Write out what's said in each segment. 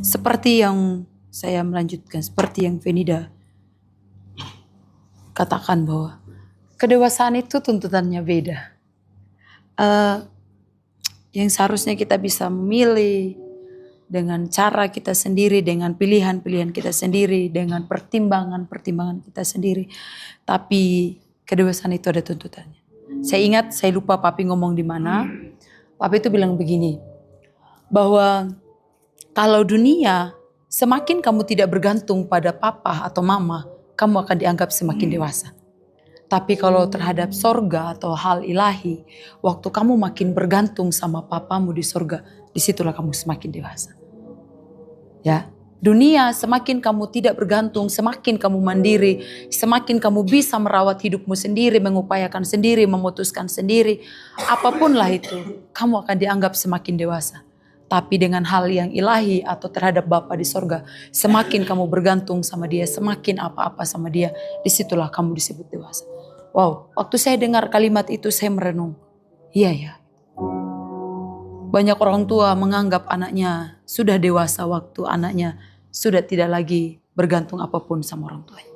Seperti yang saya melanjutkan, seperti yang Venida katakan bahwa kedewasaan itu tuntutannya beda. Yang seharusnya kita bisa memilih dengan cara kita sendiri, dengan pilihan-pilihan kita sendiri, dengan pertimbangan-pertimbangan kita sendiri. Tapi kedewasaan itu ada tuntutannya. Saya ingat, saya lupa Papi ngomong di mana. Papi itu bilang begini, bahwa kalau dunia semakin kamu tidak bergantung pada papa atau mama, kamu akan dianggap semakin dewasa. Tapi kalau terhadap sorga atau hal ilahi, waktu kamu makin bergantung sama papamu di sorga, disitulah kamu semakin dewasa. Ya, dunia semakin kamu tidak bergantung, semakin kamu mandiri, semakin kamu bisa merawat hidupmu sendiri, mengupayakan sendiri, memutuskan sendiri, apapun lah itu, kamu akan dianggap semakin dewasa. Tapi dengan hal yang ilahi atau terhadap Bapa di sorga, semakin kamu bergantung sama dia, semakin apa-apa sama dia, disitulah kamu disebut dewasa. Wow, waktu saya dengar kalimat itu saya merenung. Iya ya. Banyak orang tua menganggap anaknya sudah dewasa waktu anaknya sudah tidak lagi bergantung apapun sama orang tuanya.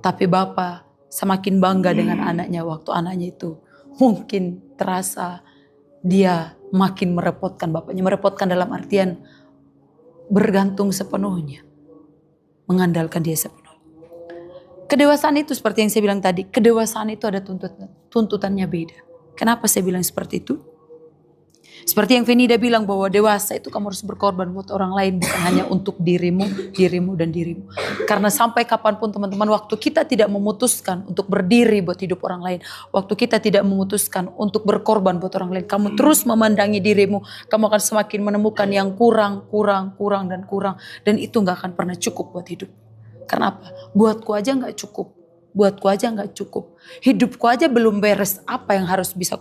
Tapi Bapa semakin bangga dengan anaknya waktu anaknya itu mungkin terasa dia makin merepotkan bapaknya. Merepotkan dalam artian bergantung sepenuhnya. Mengandalkan dia sepenuhnya. Kedewasaan itu seperti yang saya bilang tadi. Kedewasaan itu ada tuntutannya beda. Kenapa saya bilang seperti itu? Seperti yang Venida bilang bahwa dewasa itu kamu harus berkorban buat orang lain. Bukan hanya untuk dirimu, dan dirimu. Karena sampai kapanpun teman-teman, waktu kita tidak memutuskan untuk berdiri buat hidup orang lain. Waktu kita tidak memutuskan untuk berkorban buat orang lain. Kamu terus memandangi dirimu. Kamu akan semakin menemukan yang kurang. Dan itu gak akan pernah cukup buat hidup. Karena apa? Buatku aja gak cukup. Hidupku aja belum beres. Apa yang harus bisa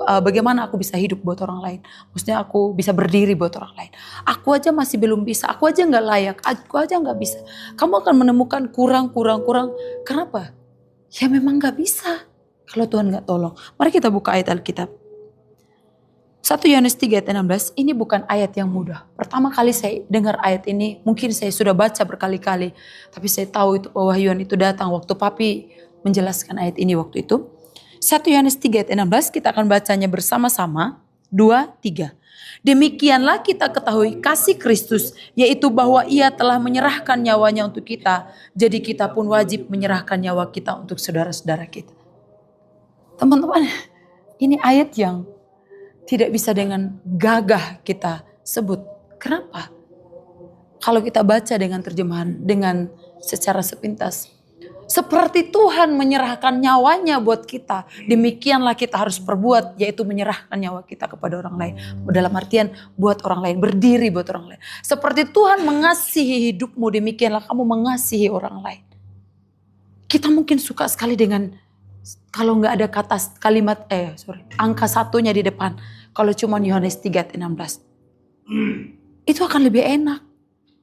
bagaimana aku bisa hidup buat orang lain. Maksudnya aku bisa berdiri buat orang lain. Aku aja masih belum bisa. Aku aja gak layak. Aku aja gak bisa. Kamu akan menemukan kurang. Kenapa? Ya memang gak bisa. Kalau Tuhan gak tolong. Mari kita buka ayat Alkitab. 1 Yohanes 3 ayat 16. Ini bukan ayat yang mudah. Pertama kali saya dengar ayat ini. Mungkin saya sudah baca berkali-kali. Tapi saya tahu itu pewahyuan itu datang. Waktu Papi menjelaskan ayat ini waktu itu. 1 Yohanes 3 ayat 16 kita akan bacanya bersama-sama. 2, 3. Demikianlah kita ketahui kasih Kristus, yaitu bahwa ia telah menyerahkan nyawanya untuk kita. Jadi kita pun wajib menyerahkan nyawa kita untuk saudara-saudara kita. Teman-teman, ini ayat yang tidak bisa dengan gagah kita sebut. Kenapa? Kalau kita baca dengan terjemahan, dengan secara sepintas. Seperti Tuhan menyerahkan nyawanya buat kita, demikianlah kita harus berbuat, yaitu menyerahkan nyawa kita kepada orang lain. Dalam artian buat orang lain, berdiri buat orang lain. Seperti Tuhan mengasihi hidupmu, demikianlah kamu mengasihi orang lain. Kita mungkin suka sekali dengan, kalau gak ada kata kalimat, angka satunya di depan. Kalau cuma Yohanes 3 ayat 16. Itu akan lebih enak.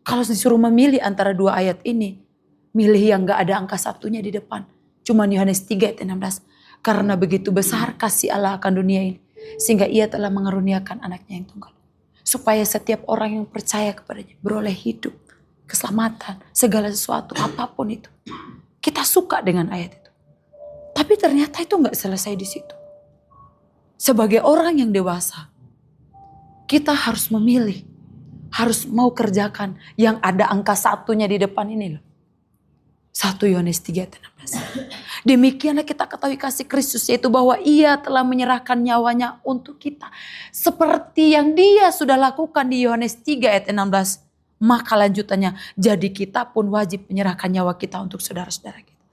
Kalau disuruh memilih antara dua ayat ini. Milih yang gak ada angka satunya di depan. Cuma Yohanes 3 ayat 16. Karena begitu besar kasih Allah akan dunia ini. Sehingga ia telah mengaruniakan anaknya yang tunggal. Supaya setiap orang yang percaya kepadanya beroleh hidup, keselamatan, segala sesuatu, apapun itu. Kita suka dengan ayat itu. Tapi ternyata itu gak selesai di situ. Sebagai orang yang dewasa, kita harus memilih. Harus mau kerjakan yang ada angka satunya di depan ini loh. 1 Yohanes 3 ayat 16. Demikianlah kita ketahui kasih Kristus, yaitu bahwa ia telah menyerahkan nyawanya untuk kita. Seperti yang dia sudah lakukan di Yohanes 3 ayat 16. Maka lanjutannya, jadi kita pun wajib menyerahkan nyawa kita untuk saudara-saudara kita.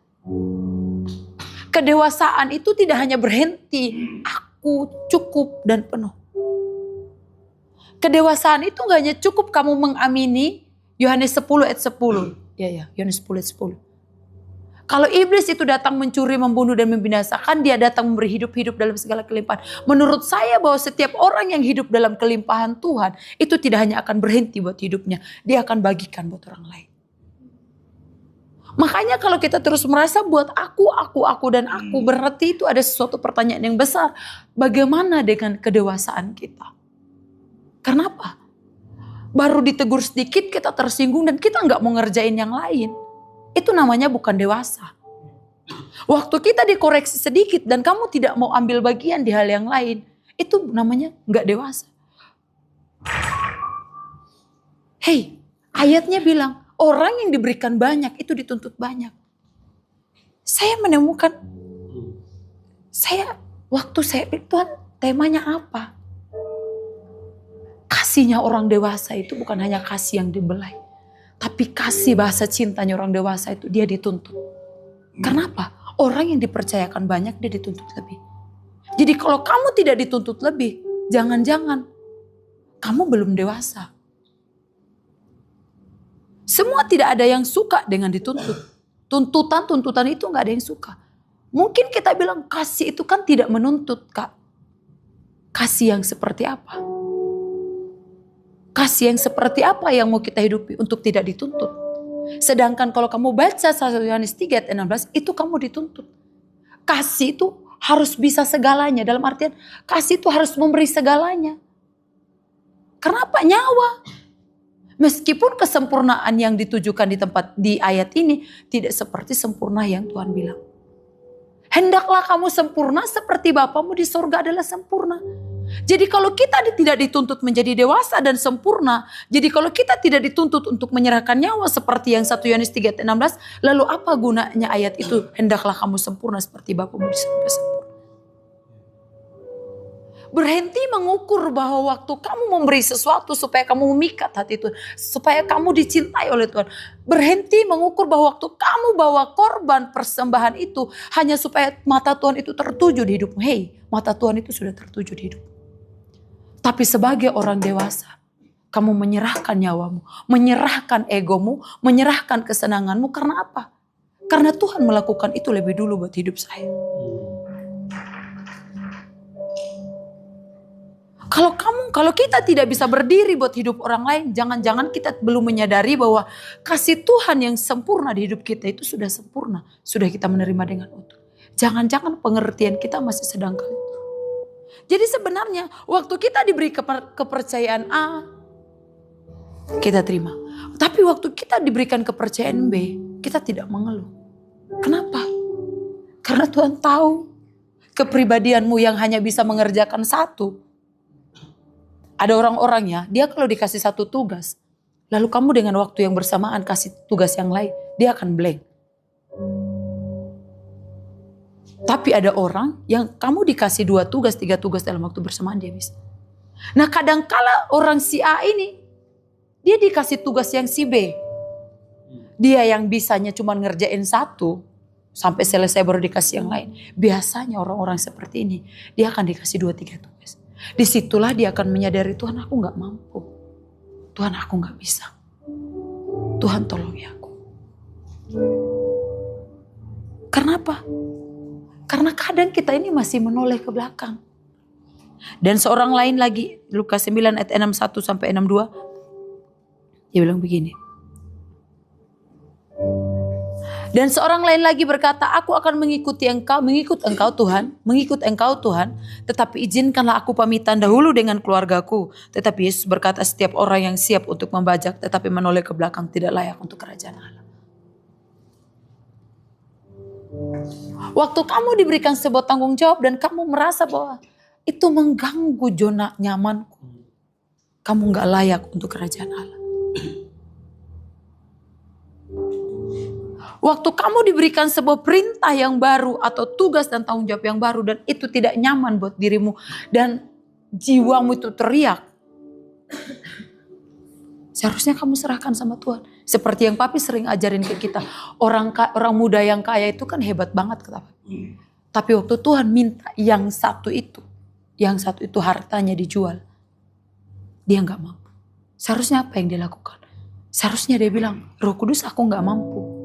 Kedewasaan itu tidak hanya berhenti, aku cukup dan penuh. Kedewasaan itu gak hanya cukup kamu mengamini Yohanes 10 ayat 10. Ya, Yohanes 10 ayat 10. Kalau iblis itu datang mencuri, membunuh dan membinasakan, dia datang memberi hidup dalam segala kelimpahan. Menurut saya bahwa setiap orang yang hidup dalam kelimpahan Tuhan, itu tidak hanya akan berhenti buat hidupnya, dia akan bagikan buat orang lain. Makanya kalau kita terus merasa buat aku, berarti itu ada sesuatu pertanyaan yang besar. Bagaimana dengan kedewasaan kita? Kenapa? Baru ditegur sedikit kita tersinggung dan kita nggak mau ngerjain yang lain. Itu namanya bukan dewasa. Waktu kita dikoreksi sedikit dan kamu tidak mau ambil bagian di hal yang lain, itu namanya nggak dewasa. Hei, ayatnya bilang orang yang diberikan banyak itu dituntut banyak. Saya menemukan, waktu saya Tuhan temanya apa? Kasihnya orang dewasa itu bukan hanya kasih yang dibelai. Tapi kasih bahasa cintanya orang dewasa itu dia dituntut. Kenapa? Orang yang dipercayakan banyak dia dituntut lebih. Jadi kalau kamu tidak dituntut lebih, jangan-jangan kamu belum dewasa. Semua tidak ada yang suka dengan dituntut. Tuntutan itu gak ada yang suka. Mungkin kita bilang kasih itu kan tidak menuntut, Kak. Kasih yang seperti apa? Kasih yang seperti apa yang mau kita hidupi untuk tidak dituntut? Sedangkan kalau kamu baca 1 Yohanes 3 ayat 16 itu kamu dituntut. Kasih itu harus bisa segalanya. Dalam artian kasih itu harus memberi segalanya. Kenapa? Nyawa. Meskipun kesempurnaan yang ditujukan di ayat ini tidak seperti sempurna yang Tuhan bilang. Hendaklah kamu sempurna seperti Bapamu di surga adalah sempurna. Jadi kalau kita tidak dituntut menjadi dewasa dan sempurna, jadi kalau kita tidak dituntut untuk menyerahkan nyawa seperti yang 1 Yohanes 3 ayat 16, lalu apa gunanya ayat itu? Hendaklah kamu sempurna seperti Bapamu di surga sempurna. Berhenti mengukur bahwa waktu kamu memberi sesuatu supaya kamu memikat hati Tuhan, supaya kamu dicintai oleh Tuhan. Berhenti mengukur bahwa waktu kamu bawa korban persembahan itu hanya supaya mata Tuhan itu tertuju di hidupmu. Hei, mata Tuhan itu sudah tertuju di hidupmu. Tapi sebagai orang dewasa, kamu menyerahkan nyawamu, menyerahkan egomu, menyerahkan kesenanganmu. Karena apa? Karena Tuhan melakukan itu lebih dulu buat hidup saya. Kalau kita tidak bisa berdiri buat hidup orang lain, jangan-jangan kita belum menyadari bahwa kasih Tuhan yang sempurna di hidup kita itu sudah sempurna, sudah kita menerima dengan utuh. Jangan-jangan pengertian kita masih sedang kali. Jadi sebenarnya waktu kita diberi kepercayaan A, kita terima. Tapi waktu kita diberikan kepercayaan B, kita tidak mengeluh. Kenapa? Karena Tuhan tahu kepribadianmu yang hanya bisa mengerjakan satu. Ada orang-orangnya, dia kalau dikasih satu tugas, lalu kamu dengan waktu yang bersamaan kasih tugas yang lain, dia akan blank. Tapi ada orang yang kamu dikasih 2 tugas, 3 tugas dalam waktu bersamaan dia bisa. Nah kadangkala orang si A ini, dia dikasih tugas yang si B. Dia yang bisanya cuma ngerjain satu, sampai selesai baru dikasih yang lain. Biasanya orang-orang seperti ini, dia akan dikasih 2-3 tugas. Disitulah dia akan menyadari, Tuhan aku gak mampu. Tuhan aku gak bisa. Tuhan tolongi aku. Kenapa? Karena kadang kita ini masih menoleh ke belakang. Dan seorang lain lagi, Lukas 9 ayat 61 sampai 62. Dia bilang begini. Dan seorang lain lagi berkata, aku akan mengikut engkau Tuhan, tetapi izinkanlah aku pamitan dahulu dengan keluargaku. Tetapi Yesus berkata, setiap orang yang siap untuk membajak tetapi menoleh ke belakang tidak layak untuk kerajaan Allah. Waktu kamu diberikan sebuah tanggung jawab dan kamu merasa bahwa itu mengganggu zona nyamanku, kamu gak layak untuk kerajaan Allah. Waktu kamu diberikan sebuah perintah yang baru atau tugas dan tanggung jawab yang baru dan itu tidak nyaman buat dirimu dan jiwamu itu teriak, seharusnya kamu serahkan sama Tuhan. Seperti yang Papi sering ajarin ke kita, orang muda yang kaya itu kan hebat banget kata Papi. Tapi waktu Tuhan minta yang satu itu hartanya dijual, dia gak mampu. Seharusnya apa yang dia lakukan? Seharusnya dia bilang, Roh Kudus aku gak mampu.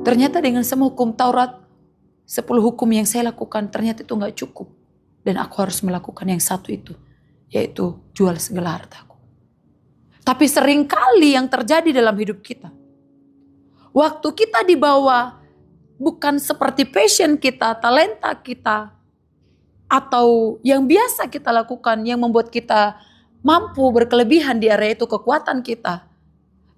Ternyata dengan semua hukum Taurat, 10 hukum yang saya lakukan ternyata itu gak cukup. Dan aku harus melakukan yang satu itu, yaitu jual segala hartaku. Tapi seringkali yang terjadi dalam hidup kita, waktu kita dibawa bukan seperti passion kita, talenta kita, atau yang biasa kita lakukan yang membuat kita mampu berkelebihan di area itu, kekuatan kita.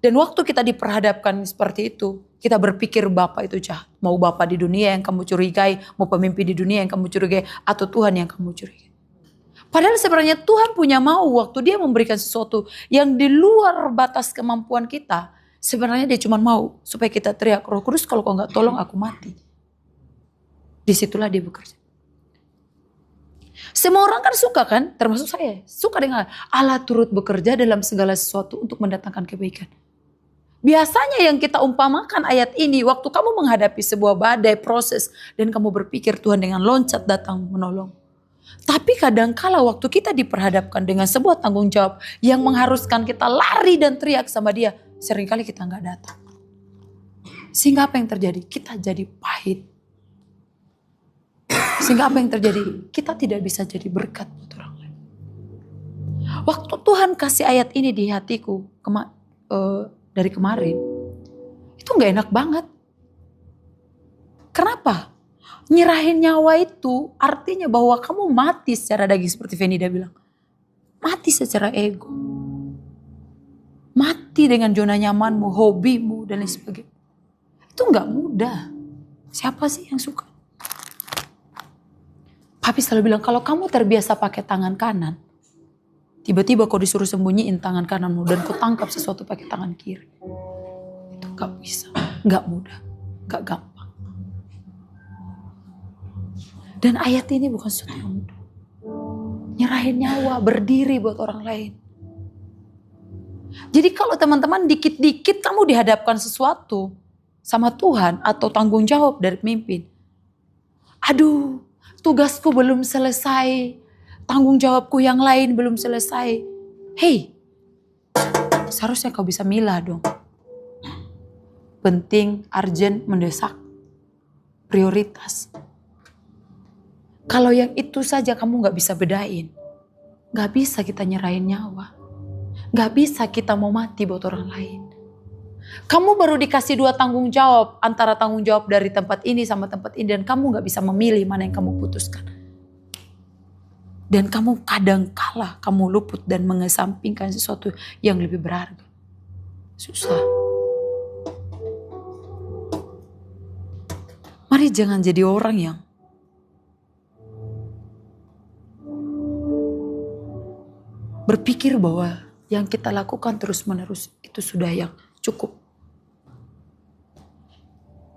Dan waktu kita diperhadapkan seperti itu, kita berpikir Bapak itu jahat. Mau Bapak di dunia yang kamu curigai, mau pemimpin di dunia yang kamu curigai, atau Tuhan yang kamu curigai. Padahal sebenarnya Tuhan punya mau waktu dia memberikan sesuatu yang di luar batas kemampuan kita. Sebenarnya dia cuma mau supaya kita teriak, Roh Kudus kalau kau gak tolong aku mati. Disitulah dia bekerja. Semua orang kan suka kan, termasuk saya. Suka dengan Allah turut bekerja dalam segala sesuatu untuk mendatangkan kebaikan. Biasanya yang kita umpamakan ayat ini, waktu kamu menghadapi sebuah badai proses dan kamu berpikir Tuhan dengan loncat datang menolong. Tapi kadangkala waktu kita diperhadapkan dengan sebuah tanggung jawab yang mengharuskan kita lari dan teriak sama dia, seringkali kita nggak datang. Sehingga apa yang terjadi? Kita jadi pahit. Sehingga apa yang terjadi? Kita tidak bisa jadi berkat buat orang lain. Waktu Tuhan kasih ayat ini di hatiku dari kemarin, itu nggak enak banget. Kenapa? Nyerahin nyawa itu artinya bahwa kamu mati secara daging seperti Venida bilang. Mati secara ego. Mati dengan zona nyamanmu, hobimu dan lain sebagainya. Itu nggak mudah. Siapa sih yang suka? Papi selalu bilang kalau kamu terbiasa pakai tangan kanan, tiba-tiba kau disuruh sembunyiin tangan kananmu dan kau tangkap sesuatu pakai tangan kiri. Itu nggak bisa, nggak mudah, nggak gampang. Dan ayat ini bukan sesuatu yang mudah. Nyerahin nyawa, berdiri buat orang lain. Jadi kalau teman-teman dikit-dikit kamu dihadapkan sesuatu sama Tuhan atau tanggung jawab dari pemimpin. Aduh, tugasku belum selesai. Tanggung jawabku yang lain belum selesai. Hei, seharusnya kau bisa milah dong. Penting, urgent, mendesak. Prioritas. Kalau yang itu saja kamu gak bisa bedain. Gak bisa kita nyerahin nyawa. Gak bisa kita mau mati buat orang lain. Kamu baru dikasih 2 tanggung jawab. Antara tanggung jawab dari tempat ini sama tempat ini. Dan kamu gak bisa memilih mana yang kamu putuskan. Dan kamu kadang kala kamu luput dan mengesampingkan sesuatu yang lebih berharga. Susah. Mari jangan jadi orang yang berpikir bahwa yang kita lakukan terus-menerus itu sudah yang cukup.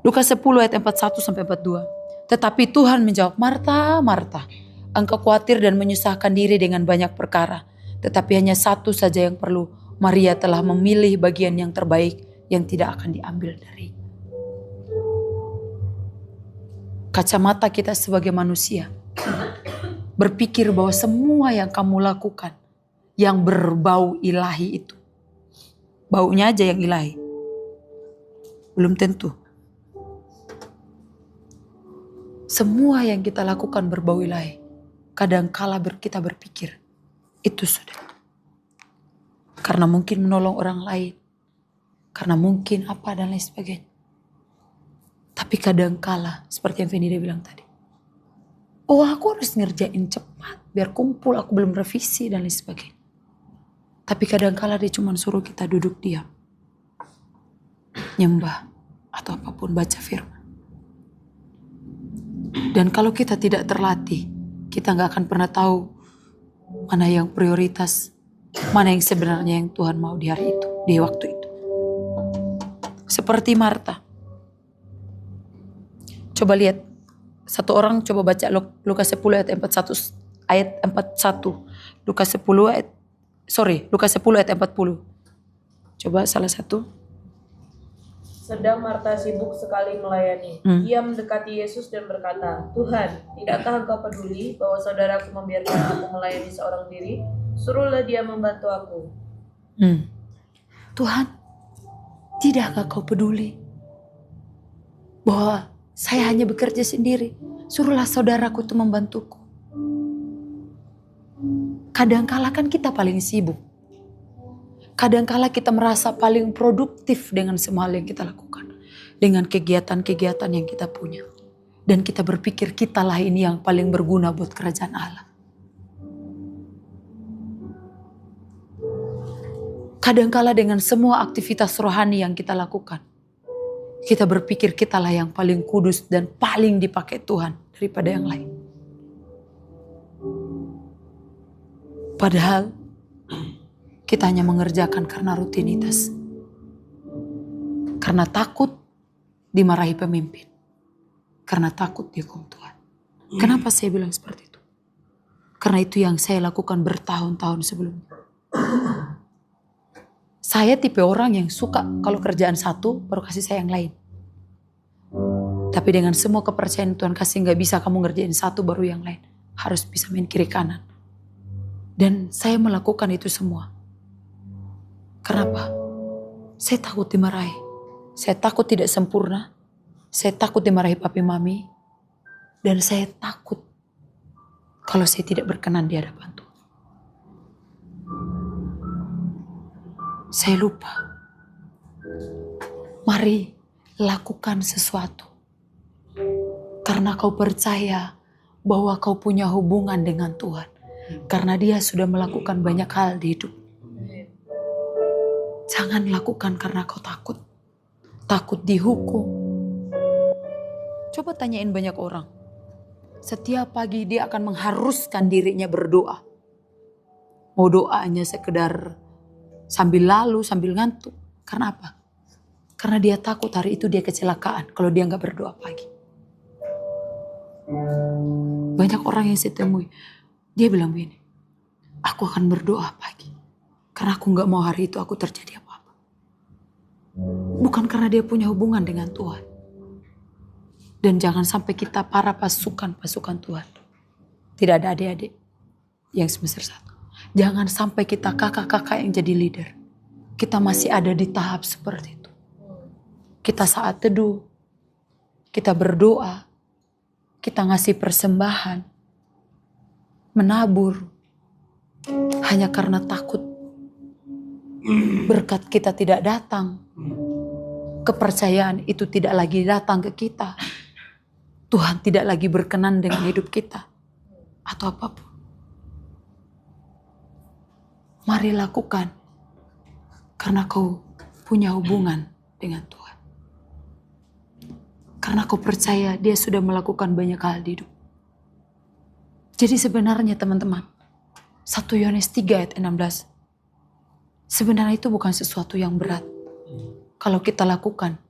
Lukas 10 ayat 41-42. Tetapi Tuhan menjawab, Marta, Marta, engkau khawatir dan menyusahkan diri dengan banyak perkara. Tetapi hanya satu saja yang perlu. Maria telah memilih bagian yang terbaik yang tidak akan diambil dari. Kacamata kita sebagai manusia berpikir bahwa semua yang kamu lakukan yang berbau ilahi itu. Baunya aja yang ilahi. Belum tentu. Semua yang kita lakukan berbau ilahi. Kadangkala kita berpikir itu sudah. Karena mungkin menolong orang lain. Karena mungkin apa dan lain sebagainya. Tapi kadangkala seperti yang Venida bilang tadi. Oh, aku harus ngerjain cepat biar kumpul, aku belum revisi dan lain sebagainya. Tapi kadangkala dia cuma suruh kita duduk diam. Nyembah atau apapun, baca firman. Dan kalau kita tidak terlatih, kita gak akan pernah tahu mana yang prioritas, mana yang sebenarnya yang Tuhan mau di hari itu, di waktu itu. Seperti Marta. Coba lihat, satu orang coba baca Lukas 10 ayat 41. Lukas 10 ayat 40. Coba salah satu. Sedang Marta sibuk sekali melayani. Ia mendekati Yesus dan berkata, Tuhan, tidakkah engkau peduli bahwa saudaraku membiarkan aku melayani seorang diri? Suruhlah dia membantu aku. Tuhan, tidakkah kau peduli bahwa saya hanya bekerja sendiri? Suruhlah saudaraku itu membantuku. Kadangkala kan kita paling sibuk. Kadangkala kita merasa paling produktif dengan semua hal yang kita lakukan. Dengan kegiatan-kegiatan yang kita punya. Dan kita berpikir kitalah ini yang paling berguna buat kerajaan Allah. Kadangkala dengan semua aktivitas rohani yang kita lakukan, kita berpikir kitalah yang paling kudus dan paling dipakai Tuhan daripada yang lain. Padahal kita hanya mengerjakan karena rutinitas. Karena takut dimarahi pemimpin. Karena takut dihukum Tuhan. Kenapa saya bilang seperti itu? Karena itu yang saya lakukan bertahun-tahun sebelumnya. Saya tipe orang yang suka kalau kerjaan satu baru kasih saya yang lain. Tapi dengan semua kepercayaan Tuhan kasih, gak bisa kamu ngerjain satu baru yang lain. Harus bisa main kiri kanan. Dan saya melakukan itu semua. Kenapa? Saya takut dimarahi. Saya takut tidak sempurna. Saya takut dimarahi papi mami. Dan saya takut kalau saya tidak berkenan di hadapan Tuhan. Saya lupa. Mari lakukan sesuatu. Karena kau percaya bahwa kau punya hubungan dengan Tuhan. Karena Dia sudah melakukan banyak hal di hidup. Jangan lakukan karena kau takut. Takut dihukum. Coba tanyain banyak orang. Setiap pagi dia akan mengharuskan dirinya berdoa. Mau doanya sekedar sambil lalu, sambil ngantuk. Karena apa? Karena dia takut hari itu dia kecelakaan kalau dia gak berdoa pagi. Banyak orang yang saya temui. Dia bilang begini, aku akan berdoa pagi. Karena aku gak mau hari itu aku terjadi apa-apa. Bukan karena dia punya hubungan dengan Tuhan. Dan jangan sampai kita para pasukan Tuhan. Tidak ada adik-adik yang semester 1. Jangan sampai kita kakak-kakak yang jadi leader. Kita masih ada di tahap seperti itu. Kita saat teduh, kita berdoa, kita ngasih persembahan, menabur, hanya karena takut berkat kita tidak datang, kepercayaan itu tidak lagi datang ke kita, Tuhan tidak lagi berkenan dengan hidup kita, atau apapun. Mari lakukan, karena kau punya hubungan dengan Tuhan. Karena kau percaya Dia sudah melakukan banyak hal di hidup. Jadi sebenarnya teman-teman, 1 Yohanes 3 ayat 16. Sebenarnya itu bukan sesuatu yang berat. Kalau kita lakukan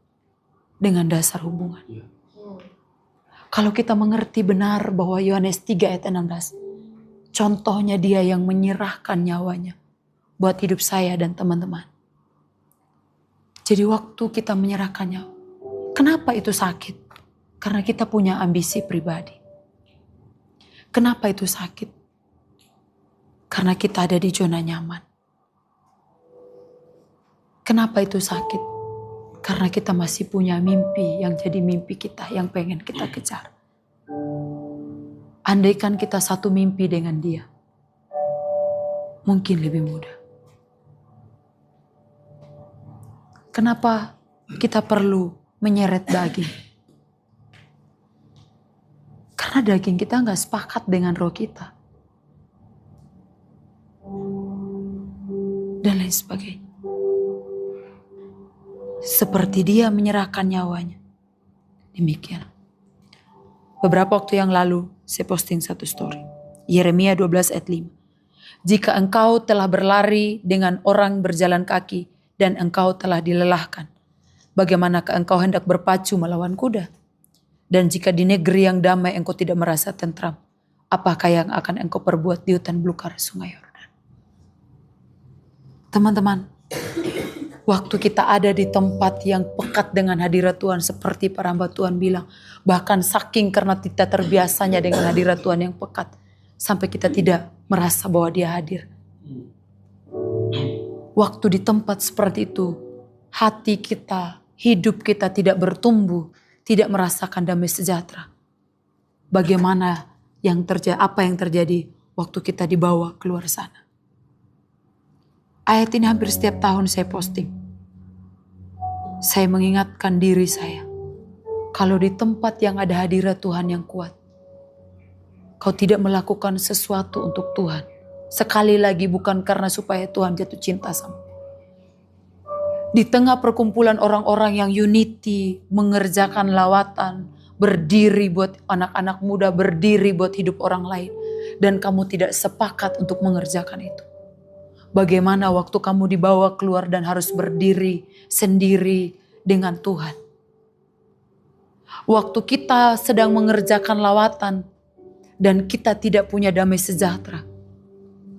dengan dasar hubungan. Kalau kita mengerti benar bahwa Yohanes 3 ayat 16. Contohnya dia yang menyerahkan nyawanya buat hidup saya dan teman-teman. Jadi waktu kita menyerahkan nyawa. Kenapa itu sakit? Karena kita punya ambisi pribadi. Kenapa itu sakit? Karena kita ada di zona nyaman. Kenapa itu sakit? Karena kita masih punya mimpi yang jadi mimpi kita, yang pengen kita kejar. Andaikan kita satu mimpi dengan Dia, mungkin lebih mudah. Kenapa kita perlu menyeret daging? Karena daging kita gak sepakat dengan roh kita. Dan lain sebagainya. Seperti Dia menyerahkan nyawanya. Demikian. Beberapa waktu yang lalu saya posting satu story. Yeremia 12 ayat 5. Jika engkau telah berlari dengan orang berjalan kaki dan engkau telah dilelahkan, bagaimanakah engkau hendak berpacu melawan kuda? Dan jika di negeri yang damai engkau tidak merasa tentram, apakah yang akan engkau perbuat di hutan belukar sungai Yordan? Teman-teman, waktu kita ada di tempat yang pekat dengan hadirat Tuhan, seperti para hamba Tuhan bilang, bahkan saking karena kita terbiasanya dengan hadirat Tuhan yang pekat, sampai kita tidak merasa bahwa Dia hadir. Waktu di tempat seperti itu, hati kita, hidup kita tidak bertumbuh, tidak merasakan damai sejahtera. Bagaimana apa yang terjadi waktu kita dibawa keluar sana? Ayat ini hampir setiap tahun saya posting. Saya mengingatkan diri saya, kalau di tempat yang ada hadirat Tuhan yang kuat, kau tidak melakukan sesuatu untuk Tuhan. Sekali lagi bukan karena supaya Tuhan jatuh cinta sama. Di tengah perkumpulan orang-orang yang unity, mengerjakan lawatan, berdiri buat anak-anak muda, berdiri buat hidup orang lain. Dan kamu tidak sepakat untuk mengerjakan itu. Bagaimana waktu kamu dibawa keluar dan harus berdiri sendiri dengan Tuhan. Waktu kita sedang mengerjakan lawatan dan kita tidak punya damai sejahtera.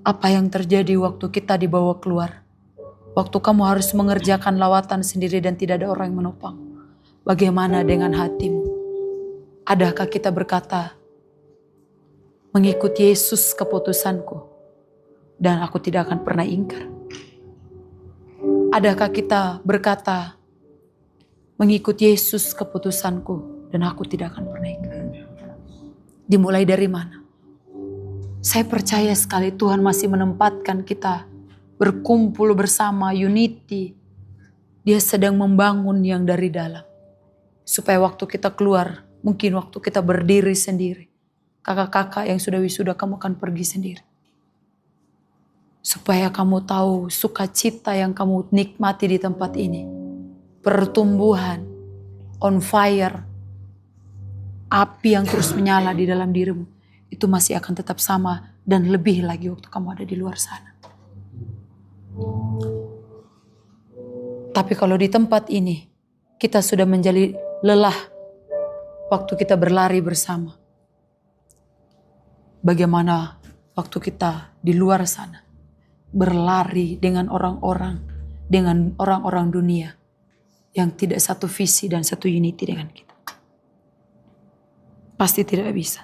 Apa yang terjadi waktu kita dibawa keluar? Waktu kamu harus mengerjakan lawatan sendiri dan tidak ada orang yang menopang. Bagaimana dengan hatimu? Adakah kita berkata, mengikut Yesus keputusanku dan aku tidak akan pernah ingkar? Adakah kita berkata, mengikut Yesus keputusanku dan aku tidak akan pernah ingkar? Dimulai dari mana? Saya percaya sekali Tuhan masih menempatkan kita berkumpul bersama, unity. Dia sedang membangun yang dari dalam. Supaya waktu kita keluar, mungkin waktu kita berdiri sendiri. Kakak-kakak yang sudah wisuda, kamu akan pergi sendiri. Supaya kamu tahu sukacita yang kamu nikmati di tempat ini. Pertumbuhan, on fire, api yang terus menyala di dalam dirimu. Itu masih akan tetap sama dan lebih lagi waktu kamu ada di luar sana. Tapi kalau di tempat ini kita sudah menjadi lelah waktu kita berlari bersama. Bagaimana waktu kita di luar sana berlari dengan orang-orang dunia yang tidak satu visi dan satu unity dengan kita. Pasti tidak bisa.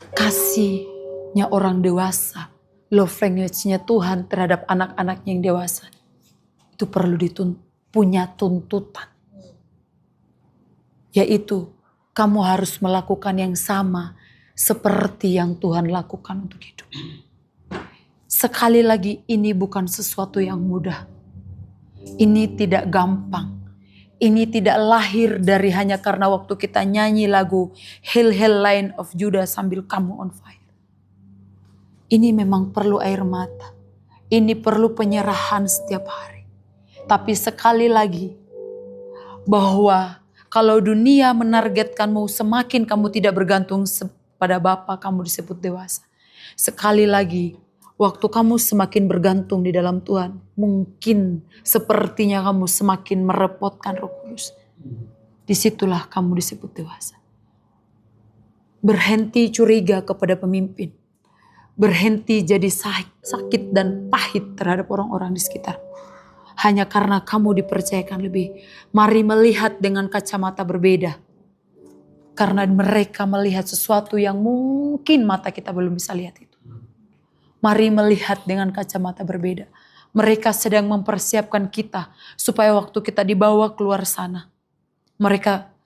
Kasihnya orang dewasa, love language-nya Tuhan terhadap anak-anaknya yang dewasa, itu perlu punya tuntutan. Yaitu, kamu harus melakukan yang sama seperti yang Tuhan lakukan untuk hidup. Sekali lagi, ini bukan sesuatu yang mudah. Ini tidak gampang. Ini tidak lahir dari hanya karena waktu kita nyanyi lagu Hail Hail Lion of Judah sambil kamu on fire. Ini memang perlu air mata. Ini perlu penyerahan setiap hari. Tapi sekali lagi, bahwa kalau dunia menargetkanmu semakin kamu tidak bergantung pada Bapa, kamu disebut dewasa. Sekali lagi, waktu kamu semakin bergantung di dalam Tuhan, mungkin sepertinya kamu semakin merepotkan Roh Kudus. Disitulah kamu disebut dewasa. Berhenti curiga kepada pemimpin. Berhenti jadi sakit dan pahit terhadap orang-orang di sekitar. Hanya karena kamu dipercayakan lebih. Mari melihat dengan kacamata berbeda. Karena mereka melihat sesuatu yang mungkin mata kita belum bisa lihat itu. Mari melihat dengan kacamata berbeda. Mereka sedang mempersiapkan kita supaya waktu kita dibawa keluar sana.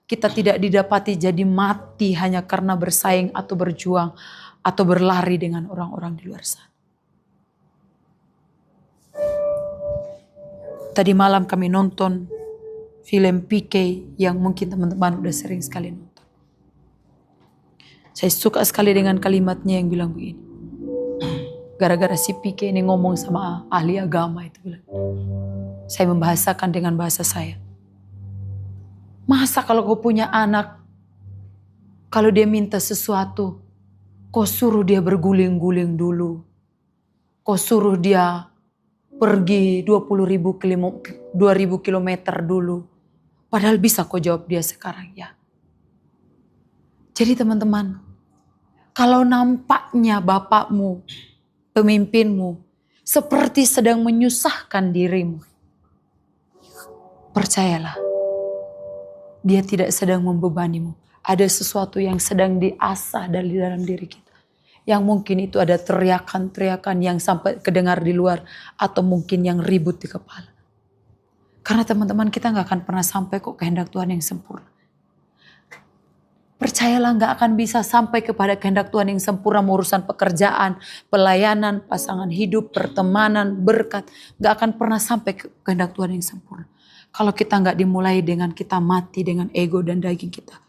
Kita tidak didapati jadi mati hanya karena bersaing atau berjuang atau berlari dengan orang-orang di luar sana. Tadi malam kami nonton film PK yang mungkin teman-teman udah sering sekali nonton. Saya suka sekali dengan kalimatnya yang bilang begini. Gara-gara si PK ini ngomong sama ahli agama itu bilang. Saya membahasakan dengan bahasa saya. Masa kalau kau punya anak, kalau dia minta sesuatu, kau suruh dia berguling-guling dulu. Kau suruh dia pergi 20.000 kilometer dulu. Padahal bisa kau jawab dia sekarang ya. Jadi teman-teman, kalau nampaknya bapakmu, pemimpinmu, seperti sedang menyusahkan dirimu, percayalah, dia tidak sedang membebanimu. Ada sesuatu yang sedang diasah dari dalam diri kita. Yang mungkin itu ada teriakan-teriakan yang sampai kedengar di luar. Atau mungkin yang ribut di kepala. Karena teman-teman kita gak akan pernah sampai kok kehendak Tuhan yang sempurna. Percayalah gak akan bisa sampai kepada kehendak Tuhan yang sempurna. Urusan pekerjaan, pelayanan, pasangan hidup, pertemanan, berkat. Gak akan pernah sampai ke kehendak Tuhan yang sempurna. Kalau kita gak dimulai dengan kita mati dengan ego dan daging kita.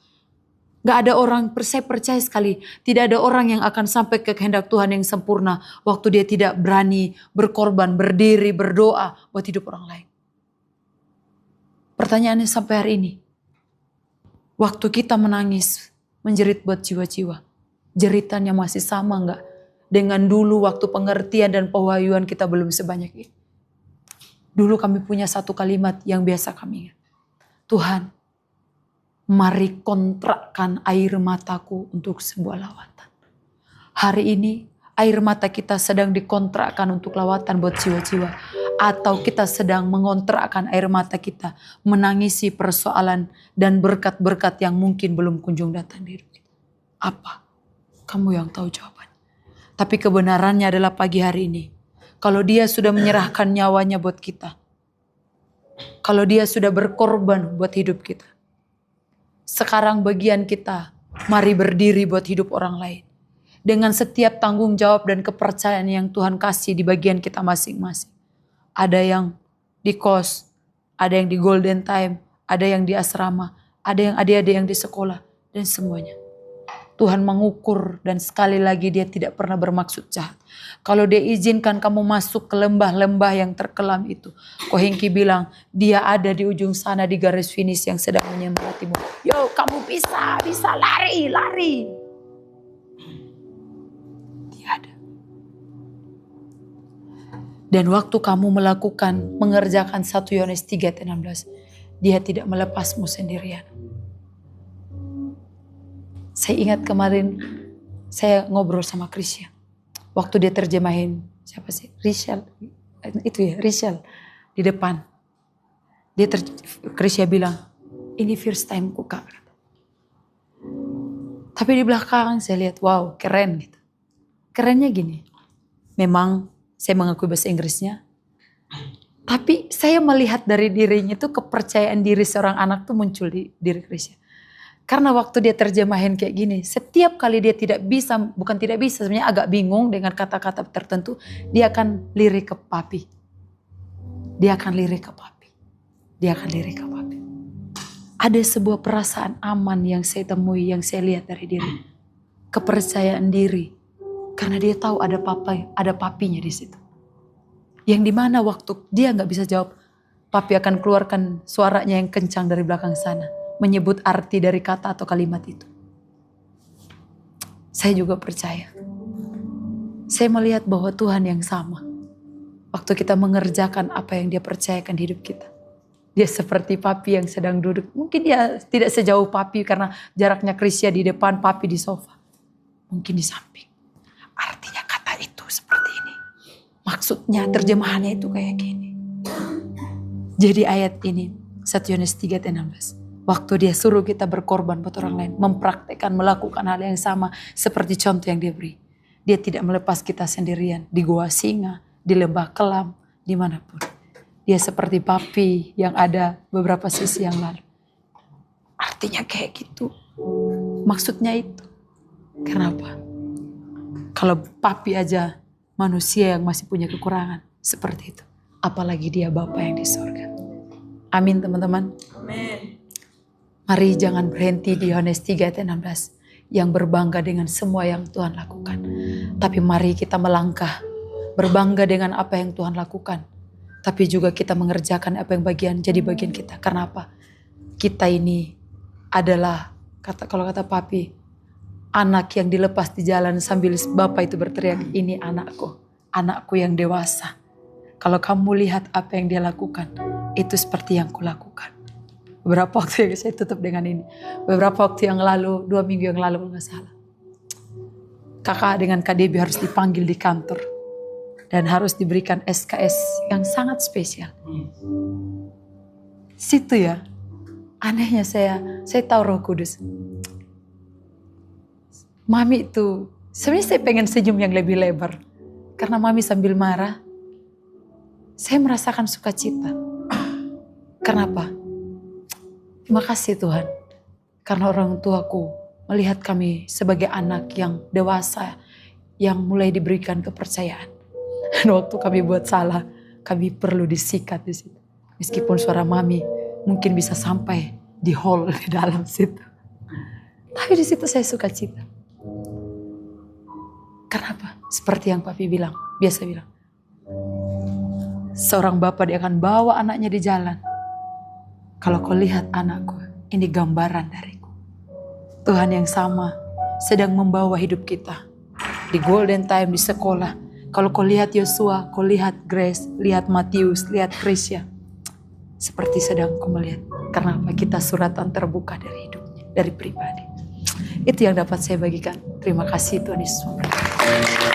Gak ada orang, saya percaya sekali, tidak ada orang yang akan sampai ke kehendak Tuhan yang sempurna waktu dia tidak berani berkorban, berdiri, berdoa buat hidup orang lain. Pertanyaannya sampai hari ini, waktu kita menangis, menjerit buat jiwa-jiwa, jeritannya masih sama gak dengan dulu waktu pengertian dan pewahyuan kita belum sebanyak ini? Dulu kami punya satu kalimat yang biasa kami ingat. Tuhan, mari kontrakkan air mataku untuk sebuah lawatan. Hari ini air mata kita sedang dikontrakkan untuk lawatan buat jiwa-jiwa. Atau kita sedang mengontrakkan air mata kita menangisi persoalan dan berkat-berkat yang mungkin belum kunjung datang di hidup kita. Apa? Kamu yang tahu jawabannya. Tapi kebenarannya adalah pagi hari ini. Kalau dia sudah menyerahkan nyawanya buat kita. Kalau dia sudah berkorban buat hidup kita. Sekarang bagian kita, mari berdiri buat hidup orang lain. Dengan setiap tanggung jawab dan kepercayaan yang Tuhan kasih di bagian kita masing-masing. Ada yang di kos, ada yang di golden time, ada yang di asrama, ada yang adik-adik yang di sekolah, dan semuanya. Tuhan mengukur dan sekali lagi dia tidak pernah bermaksud jahat. Kalau dia izinkan kamu masuk ke lembah-lembah yang terkelam itu. Ko Hengki bilang dia ada di ujung sana di garis finish yang sedang menyemangatimu. Yo kamu bisa lari. Dia ada. Dan waktu kamu mengerjakan 1 Yohanes 3:16. Dia tidak melepasmu sendirian. Saya ingat kemarin saya ngobrol sama Krisya. Waktu dia terjemahin, siapa sih? Rachel. Itu ya, Rachel. Di depan. Krisya bilang, ini first time ku Kak. Tapi di belakang saya lihat, wow keren gitu. Kerennya gini. Memang saya mengakui bahasa Inggrisnya. Tapi saya melihat dari dirinya itu kepercayaan diri seorang anak tuh muncul di diri Krisya. Karena waktu dia terjemahin kayak gini, setiap kali dia tidak bisa, bukan tidak bisa, sebenarnya agak bingung dengan kata-kata tertentu, dia akan lirik ke papi. Dia akan lirik ke papi. Dia akan lirik ke papi. Ada sebuah perasaan aman yang saya temui, yang saya lihat dari diri. Kepercayaan diri. Karena dia tahu ada papinya di situ. Yang dimana waktu dia nggak bisa jawab, papi akan keluarkan suaranya yang kencang dari belakang sana. Menyebut arti dari kata atau kalimat itu. Saya juga percaya. Saya melihat bahwa Tuhan yang sama. Waktu kita mengerjakan apa yang dia percayakan di hidup kita. Dia seperti papi yang sedang duduk. Mungkin dia tidak sejauh papi karena jaraknya Krisya di depan, papi di sofa. Mungkin di samping. Artinya kata itu seperti ini. Maksudnya terjemahannya itu kayak gini. Jadi ayat ini 1 Yohanes 3:16. Waktu dia suruh kita berkorban buat orang lain. Mempraktekkan, melakukan hal yang sama. Seperti contoh yang dia beri. Dia tidak melepas kita sendirian. Di gua singa, di lembah kelam, dimanapun. Dia seperti papi yang ada beberapa sisi yang lalu. Artinya kayak gitu. Maksudnya itu. Kenapa? Kalau papi aja manusia yang masih punya kekurangan. Seperti itu. Apalagi dia Bapa yang di surga. Amin teman-teman. Amin. Mari jangan berhenti di Yohanes 3:16 yang berbangga dengan semua yang Tuhan lakukan. Tapi mari kita melangkah berbangga dengan apa yang Tuhan lakukan. Tapi juga kita mengerjakan apa yang jadi bagian kita. Karena apa? Kita ini adalah kalau kata papi, anak yang dilepas di jalan sambil Bapak itu berteriak, ini anakku yang dewasa. Kalau kamu lihat apa yang dia lakukan, itu seperti yang kulakukan. Beberapa waktu yang saya tutup dengan ini. Beberapa waktu yang lalu, 2 minggu yang lalu kalau gak salah. Kakak dengan Kak Debbie harus dipanggil di kantor. Dan harus diberikan SKS yang sangat spesial. Situ ya, anehnya saya tahu Roh Kudus. Mami itu, sebenarnya saya pengen senyum yang lebih lebar. Karena Mami sambil marah, saya merasakan sukacita. Kenapa? Terima kasih Tuhan, karena orang tuaku melihat kami sebagai anak yang dewasa, yang mulai diberikan kepercayaan. Dan waktu kami buat salah, kami perlu disikat di situ. Meskipun suara Mami mungkin bisa sampai di hall di dalam situ. Tapi di situ saya suka cita. Kenapa? Seperti yang Papi bilang, biasa bilang. Seorang bapak dia akan bawa anaknya di jalan. Kalau kau lihat anakku, ini gambaran dariku. Tuhan yang sama sedang membawa hidup kita. Di golden time, di sekolah. Kalau kau lihat Yosua, kau lihat Grace, lihat Matius, lihat Krisya. Seperti sedang kau melihat. Kenapa? Kita suratan terbuka dari hidupnya, dari pribadi. Itu yang dapat saya bagikan. Terima kasih Tuhan Yesus memberkati.